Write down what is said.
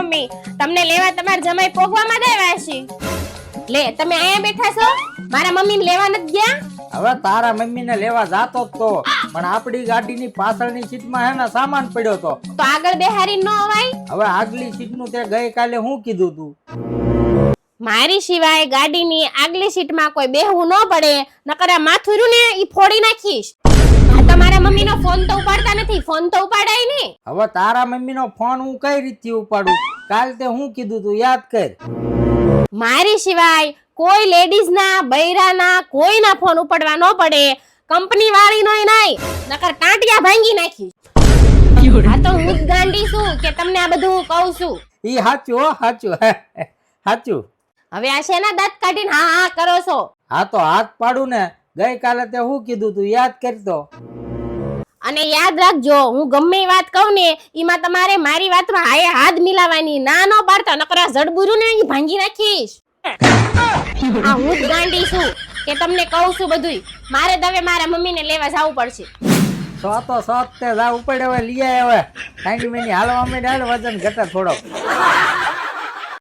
Mummy તમને લેવા તમાર જમાઈ પોગવામાં જ આવ્યા છે. લે તમે અહીંયા બેઠા છો, મારા મમ્મી લેવા નથી ગયા? હવે તારા મમ્મીને લેવા જાતો જ તો, પણ આપણી ગાડીની પાછળની સીટમાં હે ને સામાન પડ્યો તો આગળ બેહારી ન અવાય? હવે આગલી સીટનું તે ગઈકાલે હું કીધું તું? મારી સિવાય ગાડીની આગલી સીટમાં કોઈ બેહવું ન પડે, નકર આ માથું રહ્યું ને ઈ ફોડી નાખીશ. આ તમારા મમ્મીનો ફોન તો ઉપાડતા નથી, ફોન તો ઉપાડાય ને. હવે તારા મમ્મીનો ફોન હું કઈ રીતથી ઉપાડું? કાલ તે હું કીધું તું યાદ કર. મારી સિવાય કોઈ લેડીઝ ના બૈરાના કોઈના ફોન ઉપાડવા ન પડે, કંપની વાળી નોય નહીં, નકર ટાંટિયા ભાંગી નાખી. આ તો હું જ ગાંડી છું કે તમને આ બધું હું કહું છું. ઈ હાચું હો, હાચું હાચું. હવે આ શેના દાંત કાઢીને હા હા કરો છો? હા તો હાથ પાડું ને, ગઈકાલે તે હું કીધું તું યાદ કરતો. અને યાદ રાખજો, હું ગમે એ વાત કહું ને એમાં તમારે મારી વાતમાં હાય હાથ મિલાવાની, ના ન પાડતા, નકર આ જડબુરું ને ઈ ભાંગી નાખીશ. આ હું જ ગાંડી છું કે તમને કહું છું બધુંય. મારે હવે મારા મમ્મીને લેવા જવું પડશે. સો તે જા ઉપડે હવે લઈ આય. હવે કાંઈ મેની હાલવા માંડે, હાલ વજન ઘટે થોડો.